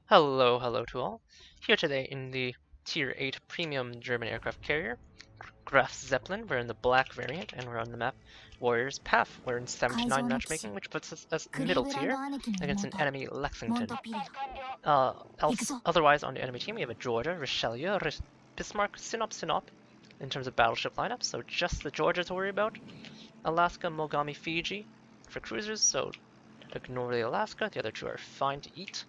Hello to all. Here today in the Tier 8 Premium German aircraft carrier, Graf Zeppelin. We're in the black variant, and we're on the map Warrior's Path. We're in 7-9 matchmaking, which puts us as middle tier against an enemy Lexington. Otherwise, on the enemy team, we have a Georgia, Richelieu, Bismarck, Sinop. In terms of battleship lineup, so just the Georgia to worry about. Alaska, Mogami, Fiji for cruisers, so ignore the Alaska. The other two are fine to eat.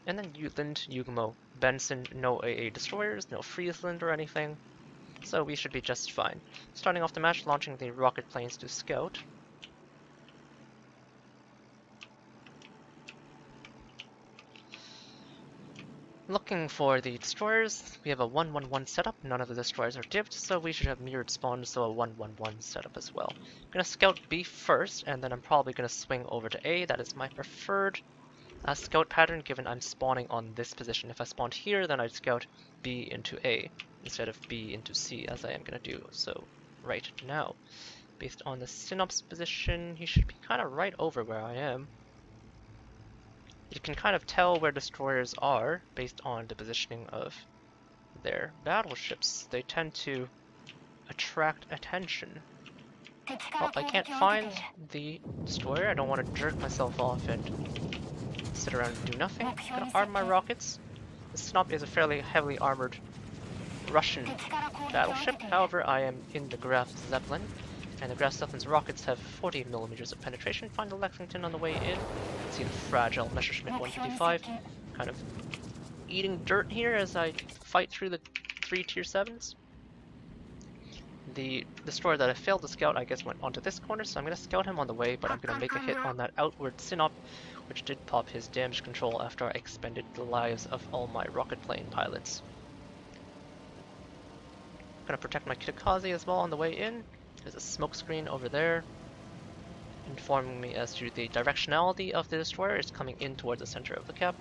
And then Jutland, Yugamo, Benson, no AA destroyers, no Friesland or anything. So we should be just fine. Starting off the match, launching the rocket planes to scout. Looking for the destroyers, we have a 1-1-1 setup. None of the destroyers are dipped, so we should have mirrored spawns, so a 1-1-1 setup as well. I'm gonna scout B first, and then I'm probably gonna swing over to A. That is my preferred scout pattern, given I'm spawning on this position. If I spawned here, then I'd scout B into A instead of B into C, as I am gonna do so right now. Based on the Synops position, he should be kind of right over where I am. You can kind of tell where destroyers are based on the positioning of their battleships. They tend to attract attention. Well, I can't find the destroyer. I don't want to jerk myself off and sit around and do nothing. I'm gonna arm my rockets. The Snop is a fairly heavily armored Russian battleship. However, I am in the Graf Zeppelin, and the Graf Zeppelin's rockets have 40 millimeters of penetration. Find the Lexington on the way in. See the fragile Messerschmitt 155 kind of eating dirt here as I fight through the 3 tier 7s. The destroyer that I failed to scout, I guess, went onto this corner, so I'm going to scout him on the way, but I'm going to make a hit on that outward Sinop, which did pop his damage control after I expended the lives of all my rocket plane pilots. I'm going to protect my Kitakaze as well on the way in. There's a smoke screen over there, informing me as to the directionality of the destroyer. It's coming in towards the center of the cap.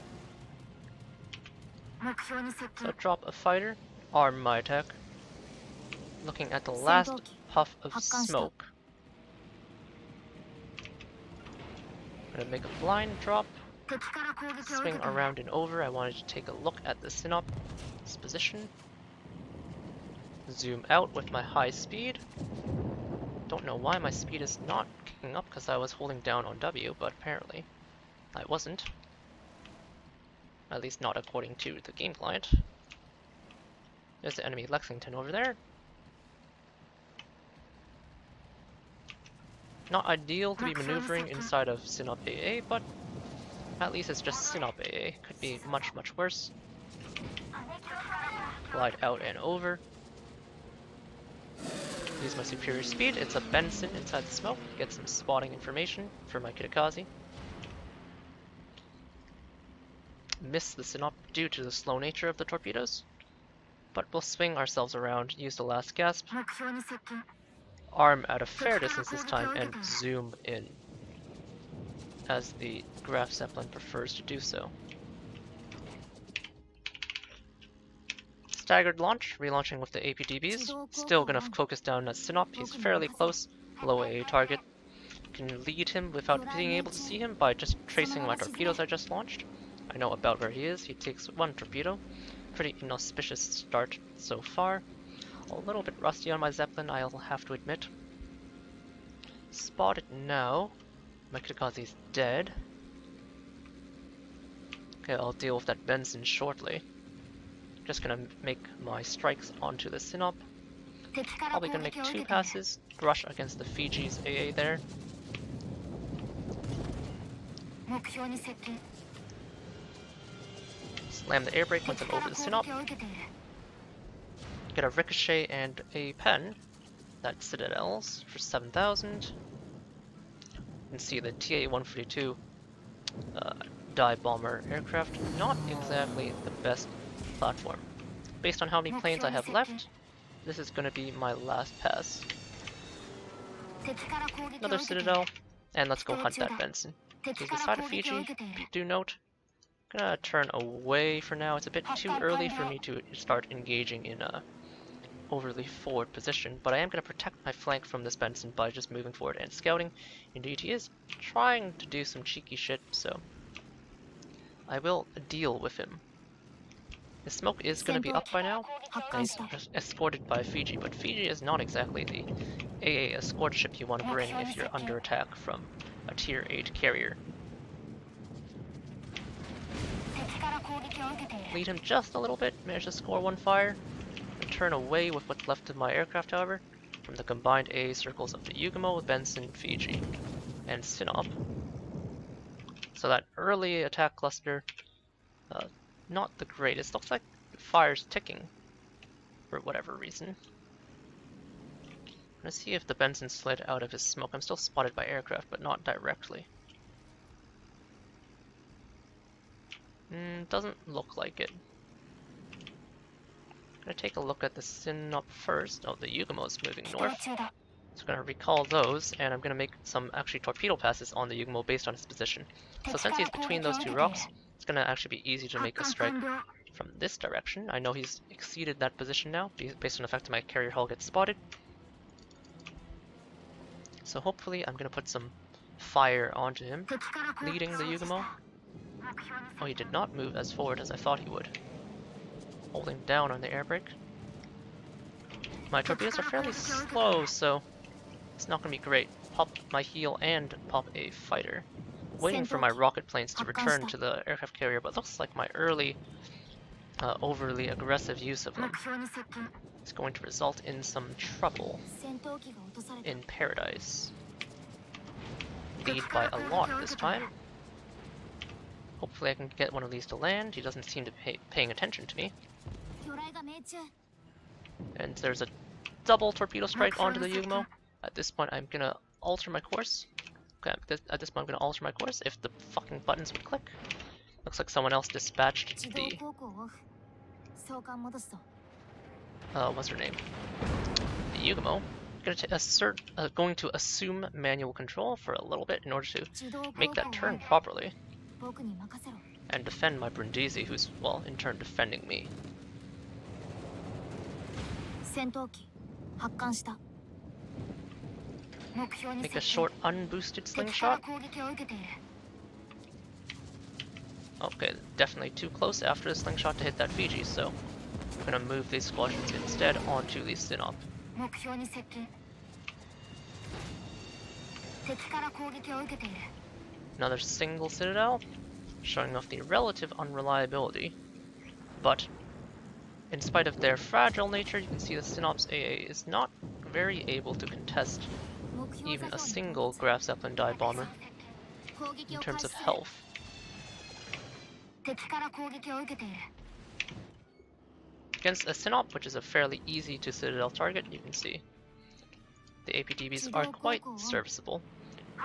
So drop a fighter, arm my attack. Looking at the last puff of smoke. I'm gonna make a blind drop, swing around and over. I wanted to take a look at the Sinop's position. Zoom out with my high speed. Don't know why my speed is not kicking up, because I was holding down on W, but apparently I wasn't. At least not according to the game client. There's the enemy Lexington over there. Not ideal to be maneuvering inside of Sinop AA, but at least it's just Sinop AA. Could be much worse. Glide out and over. Use my superior speed. It's a Benson inside the smoke. Get some spotting information for my Kitakaze. Miss the Sinop due to the slow nature of the torpedoes, but we'll swing ourselves around, use the last gasp, arm at a fair distance this time, and zoom in, as the Graf Zeppelin prefers to do so. Staggered launch, relaunching with the APDBs. Still gonna focus down at Sinop. He's fairly close, low AA target. Can lead him without being able to see him by just tracing my torpedoes I just launched. I know about where he is. He takes one torpedo. Pretty inauspicious start so far. A little bit rusty on my Zeppelin, I'll have to admit. Spotted now. My Kitakaze's dead. Okay, I'll deal with that Benson shortly. Just gonna make my strikes onto the Sinop. Probably gonna make 2 passes. Brush against the Fiji's AA there. Slam the air brake once I'm over the Sinop. Get a ricochet and a pen. That's Citadels for 7,000. You can see the TA-142 dive bomber aircraft. Not exactly the best platform. Based on how many planes I have left, this is going to be my last pass. Another Citadel, and let's go hunt that Benson. He's beside a Fiji, do note. I'm gonna turn away for now. It's a bit too early for me to start engaging in a overly forward position, but I am going to protect my flank from this Benson by just moving forward and scouting. Indeed, he is trying to do some cheeky shit, so I will deal with him. His smoke is going to be up by now, and he's escorted by Fiji, but Fiji is not exactly the AA escort ship you want to bring if you're under attack from a tier 8 carrier. Lead him just a little bit, manage to score one fire, and turn away with what's left of my aircraft, however, from the combined AA circles of the Yugumo, Benson, Fiji, and Sinop. So that early attack cluster, not the greatest. Looks like fire's ticking for whatever reason. I'm gonna see if the Benson slid out of his smoke. I'm still spotted by aircraft, but not directly. Doesn't look like it. I'm gonna take a look at the Sinop first. Oh, the Yugumo's moving north. So I'm gonna recall those, and I'm gonna make some actually torpedo passes on the Yugumo based on his position. So since he's between those two rocks, it's gonna actually be easy to make a strike from this direction. I know he's exceeded that position now, based on the fact that my carrier hull gets spotted. So hopefully I'm gonna put some fire onto him, leading the Yugumo. Oh, he did not move as forward as I thought he would. Holding down on the air brake. My torpedoes are fairly slow, so it's not gonna be great. Pop my heel and pop a fighter. Waiting for my rocket planes to return to the aircraft carrier, but looks like my early overly aggressive use of them is going to result in some trouble in paradise. Lead by a lot this time. Hopefully I can get one of these to land. He doesn't seem to be paying attention to me. And there's a double torpedo strike onto the Yugumo. At this point I'm gonna alter my course. Okay, at this point I'm gonna alter my course if the fucking buttons would click. Looks like someone else dispatched the... what's her name? The Yugumo. Going to assume manual control for a little bit in order to make that turn properly. And defend my Brindisi, who's, well, in turn defending me. Make a short unboosted slingshot. Okay, definitely too close after the slingshot to hit that Fiji, so I'm gonna move these squadrons instead onto the Sinop. Another single citadel, showing off the relative unreliability, but in spite of their fragile nature, you can see the Sinop's AA is not very able to contest even a single Graf Zeppelin dive bomber in terms of health. Against a Sinop, which is a fairly easy to citadel target, you can see the APDBs are quite serviceable.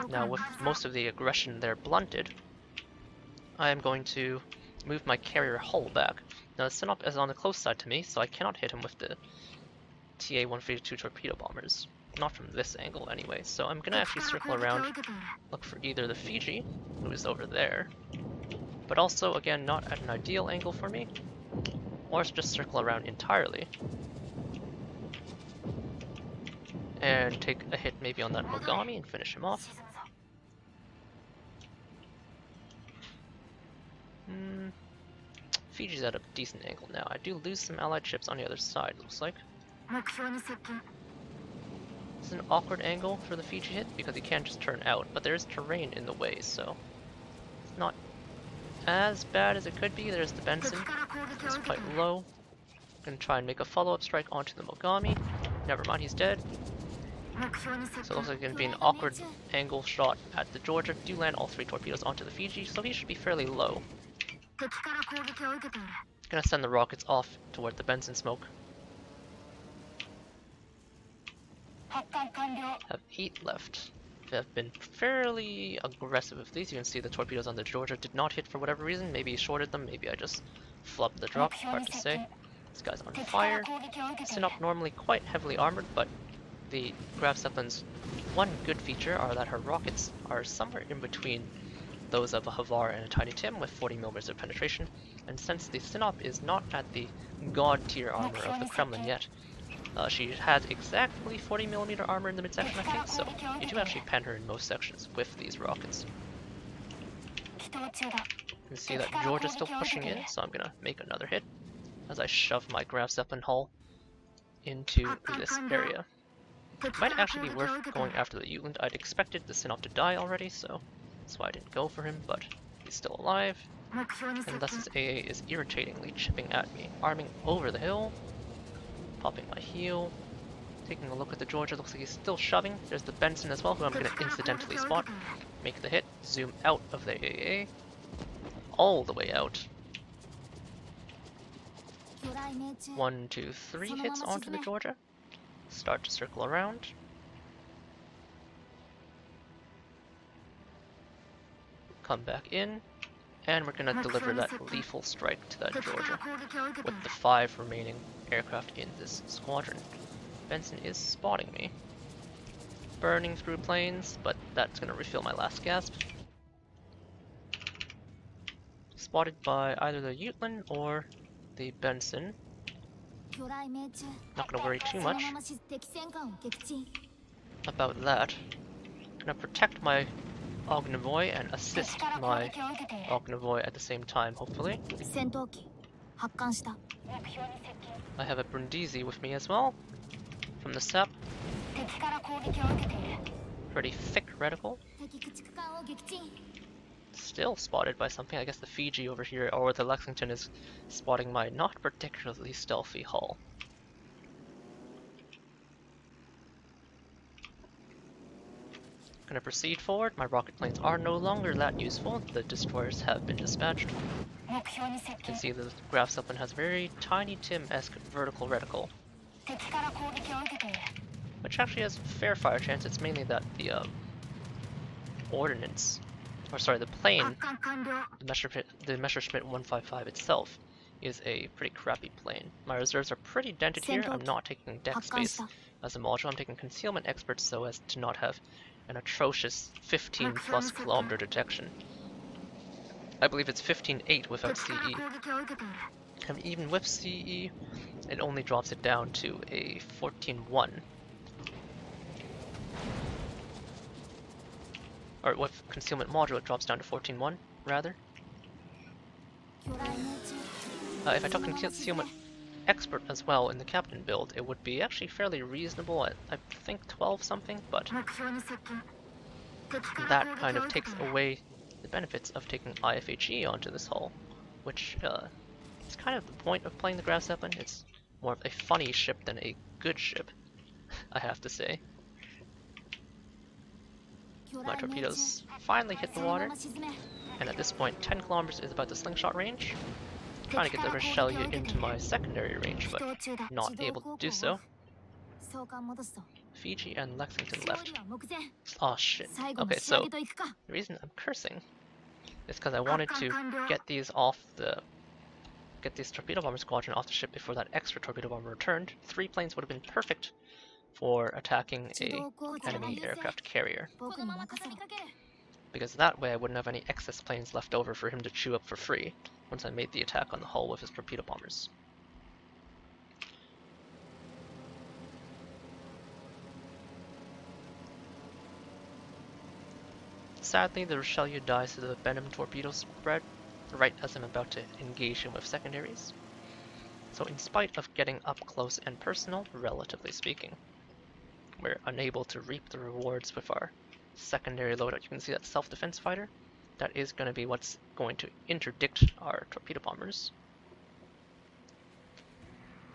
Now with most of the aggression there blunted, I am going to move my carrier hull back. Now the Sinop is on the close side to me, so I cannot hit him with the TA-152 torpedo bombers. Not from this angle anyway, so I'm gonna actually circle around, look for either the Fiji, who is over there, but also, again, not at an ideal angle for me, or just circle around entirely, and take a hit maybe on that Mogami and finish him off. Fiji's at a decent angle now. I do lose some allied ships on the other side, looks like. It's an awkward angle for the Fiji hit because he can't just turn out, but there is terrain in the way, so it's not as bad as it could be. There's the Benson. It's quite low. I'm gonna try and make a follow-up strike onto the Mogami. Never mind, he's dead. So it looks like it's gonna be an awkward angle shot at the Georgia. Do land all three torpedoes onto the Fiji, so he should be fairly low. Gonna send the rockets off toward the Benson smoke. Have 8 left. I've been fairly aggressive with these. You can see the torpedoes on the Georgia did not hit for whatever reason. Maybe he shorted them, maybe I just flubbed the drop, hard to say. This guy's on fire. Sinop normally quite heavily armored, but the Graf Zeppelin's one good feature are that her rockets are somewhere in between those of a Havar and a Tiny Tim with 40mm of penetration, and since the Sinop is not at the god tier armor of the Kremlin yet, she had exactly 40mm armor in the midsection, I think, so you do actually pen her in most sections with these rockets. You can see that Georgia's still pushing in, so I'm gonna make another hit as I shove my Graf Zeppelin hull into this area. Might actually be worth going after the Jutland. I'd expected the Sinop to die already, so that's why I didn't go for him, but he's still alive. And thus his AA is irritatingly chipping at me. Arming over the hill, popping my heel, taking a look at the Georgia, looks like he's still shoving. There's the Benson as well, who I'm going to incidentally spot. Make the hit, zoom out of the AA, all the way out. 1, 2, 3 hits onto the Georgia. Start to circle around. Come back in, and we're going to deliver that lethal strike to that Georgia with the 5 remaining aircraft in this squadron. Benson is spotting me. Burning through planes, but that's going to refill my last gasp. Spotted by either the Jutland or the Benson. Not going to worry too much about that. Gonna protect my Ognivoy and assist my Ognivoy at the same time, hopefully. I have a Brindisi with me as well, from the SEP. Pretty thick reticle. Still spotted by something. I guess the Fiji over here, or the Lexington, is spotting my not particularly stealthy hull. Gonna proceed forward. My rocket planes are no longer that useful. The destroyers have been dispatched. You can see the Graf Zeppelin has very Tiny Tim-esque vertical reticle, which actually has fair fire chance. It's mainly that the ordnance, or sorry, the plane, the Messerschmitt 155 itself is a pretty crappy plane. My reserves are pretty dented here. I'm not taking deck space as a module. I'm taking concealment experts so as to not have an atrocious 15+ kilometer detection. I believe it's 15.8 without CE. And even with CE, it only drops it down to a 14.1. Or with concealment module, it drops down to 14.1, rather. If I took concealment expert as well in the captain build, it would be actually fairly reasonable at, I think, 12 something, but that kind of takes away the benefits of taking IFHE onto this hull, which is kind of the point of playing the Graf Zeppelin. It's more of a funny ship than a good ship, I have to say. My torpedoes finally hit the water, and at this point 10 kilometers is about the slingshot range. Trying to get the Richelieu into my secondary range, but not able to do so. Fiji and Lexington left. Oh shit. Okay, so the reason I'm cursing is because I wanted to get these torpedo bomber squadron off the ship before that extra torpedo bomber returned. 3 planes would have been perfect for attacking a enemy aircraft carrier, because that way I wouldn't have any excess planes left over for him to chew up for free once I made the attack on the hull with his torpedo bombers. Sadly, the Richelieu dies to the Venom torpedo spread right as I'm about to engage him with secondaries. So in spite of getting up close and personal, relatively speaking, we're unable to reap the rewards with our secondary loadout. You can see that self-defense fighter. That is going to be what's going to interdict our torpedo bombers.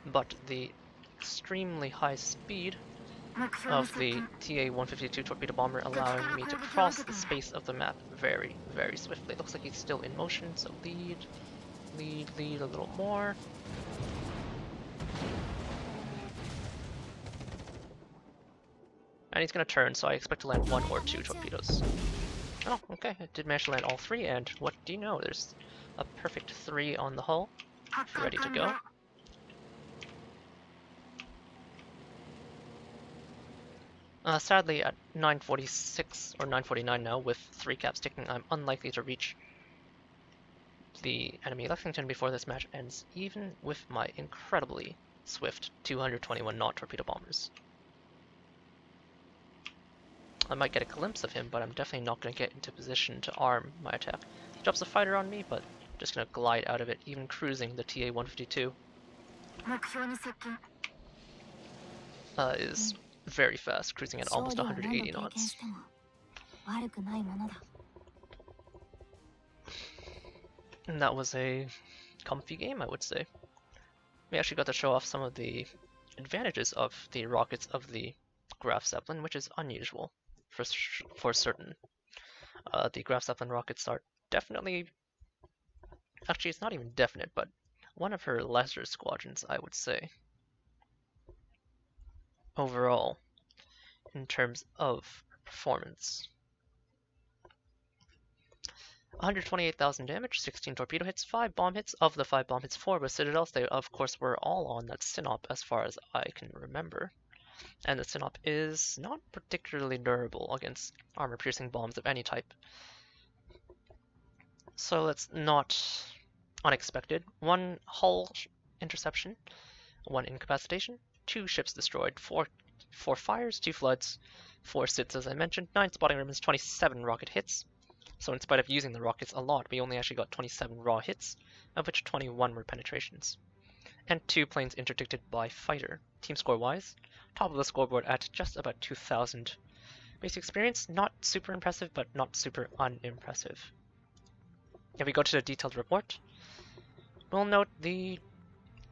But the extremely high speed of the TA-152 torpedo bomber allowing me to cross the space of the map very, very swiftly. It looks like he's still in motion, so lead a little more. And he's going to turn, so I expect to land 1 or 2 torpedoes. Oh, okay, I did manage to land all 3, and what do you know? There's a perfect 3 on the hull, ready to go. Sadly, at 9:46 or 9:49 now, with 3 caps ticking, I'm unlikely to reach the enemy Lexington before this match ends, even with my incredibly swift 221 knot torpedo bombers. I might get a glimpse of him, but I'm definitely not going to get into position to arm my attack. He drops a fighter on me, but just going to glide out of it, even cruising the TA-152. Is very fast, cruising at almost 180 knots. And that was a comfy game, I would say. We actually got to show off some of the advantages of the rockets of the Graf Zeppelin, which is unusual for certain. The Graf Zeppelin rockets are definitely, actually it's not even definite, but one of her lesser squadrons, I would say, overall, in terms of performance. 128,000 damage, 16 torpedo hits, 5 bomb hits. Of the 5 bomb hits, 4 were Citadels. They, of course, were all on that Sinop as far as I can remember. And the Sinop is not particularly durable against armor-piercing bombs of any type. So that's not unexpected. 1 hull interception, 1 incapacitation, 2 ships destroyed, 4 fires, 2 floods, 4 sits as I mentioned, 9 spotting ribbons, 27 rocket hits. So in spite of using the rockets a lot, we only actually got 27 raw hits, of which 21 were penetrations. And 2 planes interdicted by fighter. Team score-wise, top of the scoreboard at just about 2,000. Basic experience, not super impressive, but not super unimpressive. If we go to the detailed report, we'll note the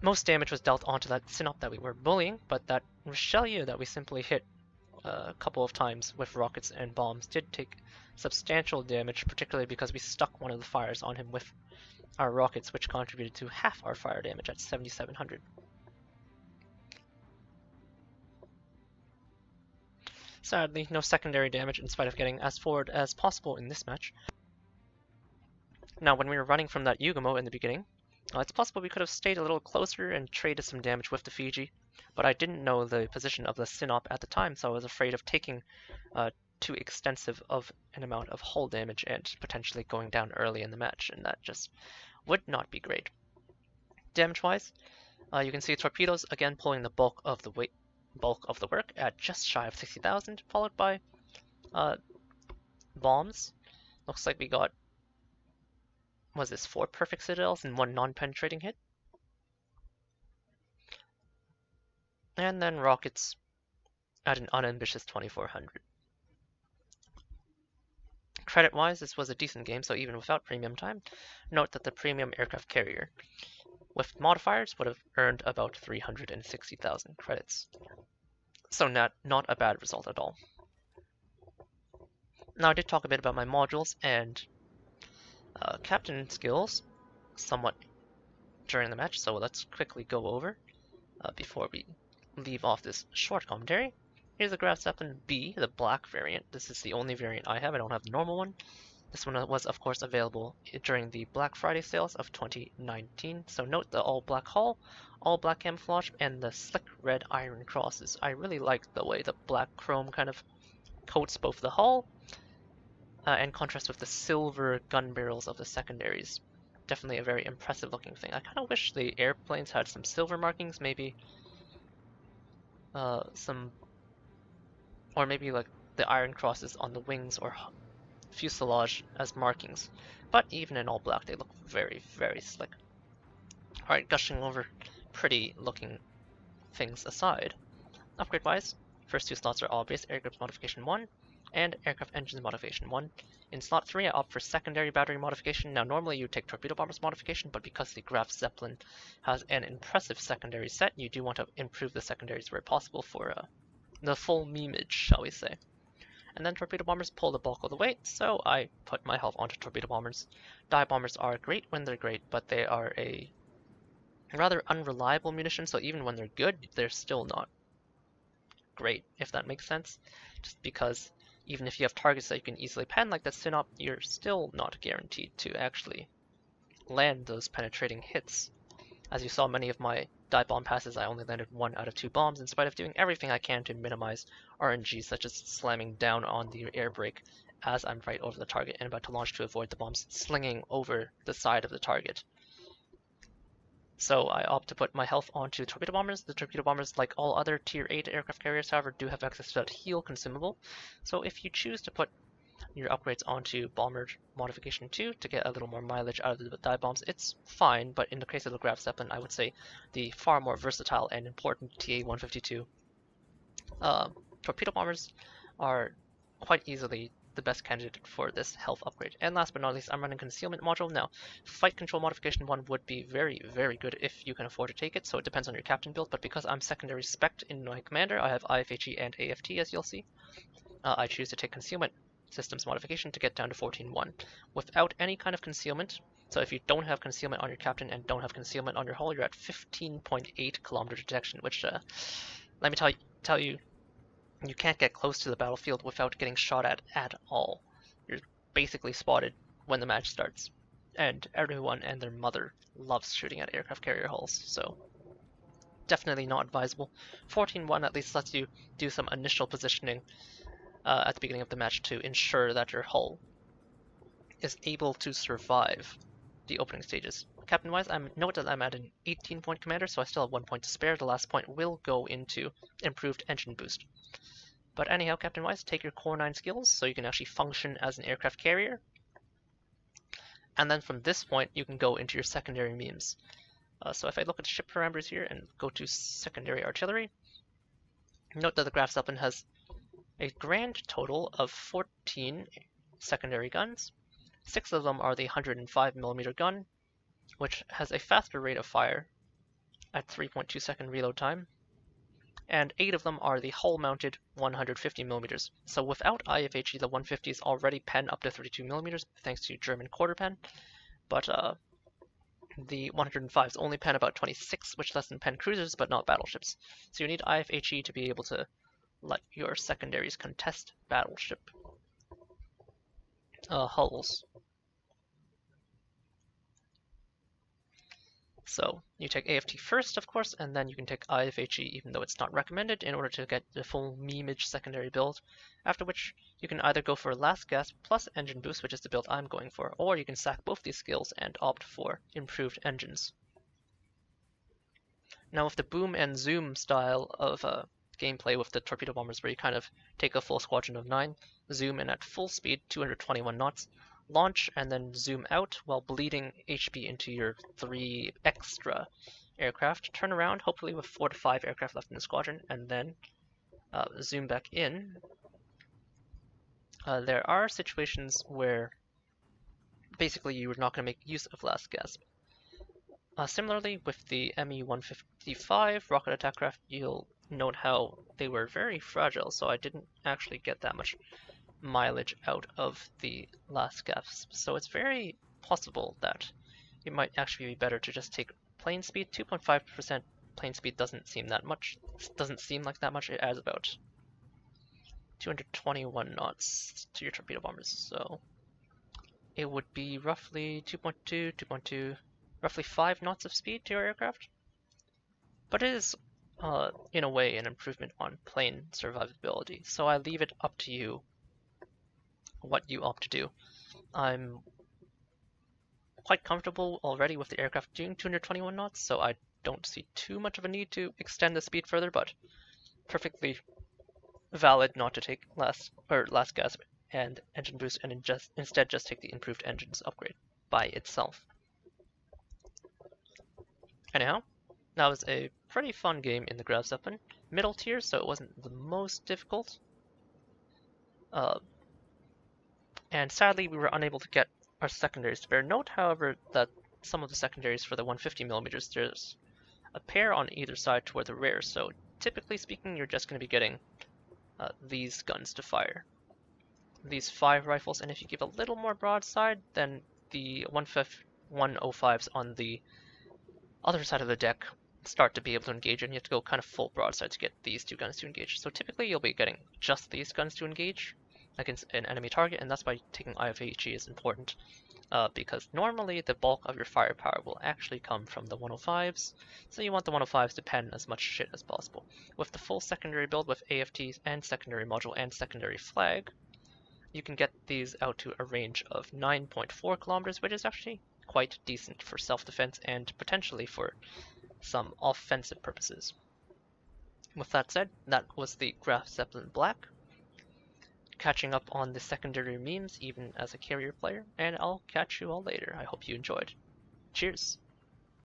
most damage was dealt onto that Sinop that we were bullying, but that Richelieu that we simply hit a couple of times with rockets and bombs did take substantial damage, particularly because we stuck one of the fires on him with our rockets, which contributed to half our fire damage at 7,700. Sadly, no secondary damage in spite of getting as forward as possible in this match. Now, when we were running from that Yugamo in the beginning, it's possible we could have stayed a little closer and traded some damage with the Fiji, but I didn't know the position of the Sinop at the time, so I was afraid of taking too extensive of an amount of hull damage and potentially going down early in the match, and that just would not be great. Damage-wise, you can see torpedoes again pulling the bulk of the work at just shy of 60,000, followed by bombs. Looks like we got, was this 4 perfect citadels and 1 non-penetrating hit? And then rockets at an unambitious 2,400. Credit-wise, this was a decent game, so even without premium time, note that the premium aircraft carrier with modifiers would have earned about 360,000 credits. So not a bad result at all. Now I did talk a bit about my modules and captain skills somewhat during the match, so let's quickly go over before we leave off this short commentary. Here's the Graf Zeppelin B, the black variant. This is the only variant I have. I don't have the normal one. This one was, of course, available during the Black Friday sales of 2019. So note the all-black hull, all-black camouflage, and the slick red iron crosses. I really like the way the black chrome kind of coats both the hull and contrasts with the silver gun barrels of the secondaries. Definitely a very impressive looking thing. I kind of wish the airplanes had some silver markings, maybe or maybe like the iron crosses on the wings or fuselage as markings. But even in all black, they look very, very slick. Alright, gushing over pretty looking things aside. Upgrade wise, first 2 slots are obvious: aircraft modification 1 and aircraft engines modification 1. In slot 3, I opt for secondary battery modification. Now normally you take torpedo bombers modification, but because the Graf Zeppelin has an impressive secondary set, you do want to improve the secondaries where possible for the full memeage, shall we say. And then torpedo bombers pull the bulk of the weight, so I put my health onto torpedo bombers. Dive bombers are great when they're great, but they are a rather unreliable munition, so even when they're good, they're still not great, if that makes sense. Just because even if you have targets that you can easily pen like the Sinop, you're still not guaranteed to actually land those penetrating hits. As you saw, many of my dive bomb passes, I only landed 1 out of 2 bombs, in spite of doing everything I can to minimize RNG, such as slamming down on the air brake as I'm right over the target and about to launch to avoid the bombs slinging over the side of the target. So I opt to put my health onto torpedo bombers. The torpedo bombers, like all other tier 8 aircraft carriers, however, do have access to that heal consumable. So if you choose to put your upgrades onto Bomber Modification 2 to get a little more mileage out of the dive bombs, it's fine, but in the case of the Graf Zeppelin, I would say the far more versatile and important TA-152 torpedo bombers are quite easily the best candidate for this health upgrade. And last but not least, I'm running Concealment module. Now, Flight Control Modification 1 would be very, very good if you can afford to take it, so it depends on your captain build, but because I'm secondary spec'd in my commander, I have IFHE and AFT as you'll see, I choose to take Concealment Systems Modification to get down to 14-1. Without any kind of concealment, so if you don't have concealment on your captain and don't have concealment on your hull, you're at 15.8 kilometer detection, which, let me tell you, you can't get close to the battlefield without getting shot at all. You're basically spotted when the match starts. And everyone and their mother loves shooting at aircraft carrier hulls, so definitely not advisable. 14-1 at least lets you do some initial positioning at the beginning of the match to ensure that your hull is able to survive the opening stages. Captain-wise, note that I'm at an 18-point commander, so I still have 1 point to spare. The last point will go into improved engine boost. But anyhow, Captain-wise, take your Core 9 skills so you can actually function as an aircraft carrier. And then from this point, you can go into your secondary memes. So if I look at the ship parameters here and go to secondary artillery, note that the Graf Zeppelin has a grand total of 14 secondary guns. 6 of them are the 105mm gun, which has a faster rate of fire at 3.2 second reload time, and 8 of them are the hull-mounted 150mm. So without IFHE, the 150s already pen up to 32mm thanks to German quarter pen, but the 105s only pen about 26, which lets them pen cruisers but not battleships. So you need IFHE to be able to let your secondaries contest battleship hulls. So you take AFT first, of course, and then you can take IFHE, even though it's not recommended, in order to get the full memeage secondary build, after which you can either go for last gasp plus engine boost, which is the build I'm going for, or you can sack both these skills and opt for improved engines. Now with the boom and zoom style of gameplay with the torpedo bombers, where you kind of take a full squadron of 9, zoom in at full speed, 221 knots, launch and then zoom out while bleeding HP into your 3 extra aircraft, turn around hopefully with 4 to 5 aircraft left in the squadron, and then zoom back in. There are situations where basically you're not going to make use of last gasp. Similarly, with the Me-155 rocket attack craft, you'll note how they were very fragile, so I didn't actually get that much mileage out of the last gasp. So it's very possible that it might actually be better to just take plane speed. 2.5% plane speed doesn't seem like that much. It adds about 221 knots to your torpedo bombers, so it would be roughly 2.2, roughly 5 knots of speed to your aircraft. But it is, in a way, an improvement on plane survivability, so I leave it up to you what you opt to do. I'm quite comfortable already with the aircraft doing 221 knots, so I don't see too much of a need to extend the speed further, but perfectly valid not to take last gasp and engine boost and instead just take the improved engines upgrade by itself. Anyhow, that was a pretty fun game in the Graf Zeppelin. Middle tier, so it wasn't the most difficult. And sadly, we were unable to get our secondaries to bear. Note, however, that some of the secondaries for the 150mm, there's a pair on either side toward the rear, so typically speaking, you're just going to be getting these guns to fire. These 5 rifles, and if you give a little more broadside, then the 105s on the other side of the deck start to be able to engage, and you have to go kind of full broadside to get these 2 guns to engage. So typically you'll be getting just these guns to engage against an enemy target, and that's why taking IFHE is important, because normally the bulk of your firepower will actually come from the 105s, so you want the 105s to pen as much shit as possible. With the full secondary build with AFTs and secondary module and secondary flag, you can get these out to a range of 9.4 kilometers, which is actually quite decent for self-defense and potentially for some offensive purposes. With that said, that was the Graf Zeppelin Black. Catching up on the secondary memes even as a carrier player, and I'll catch you all later. I hope you enjoyed. Cheers!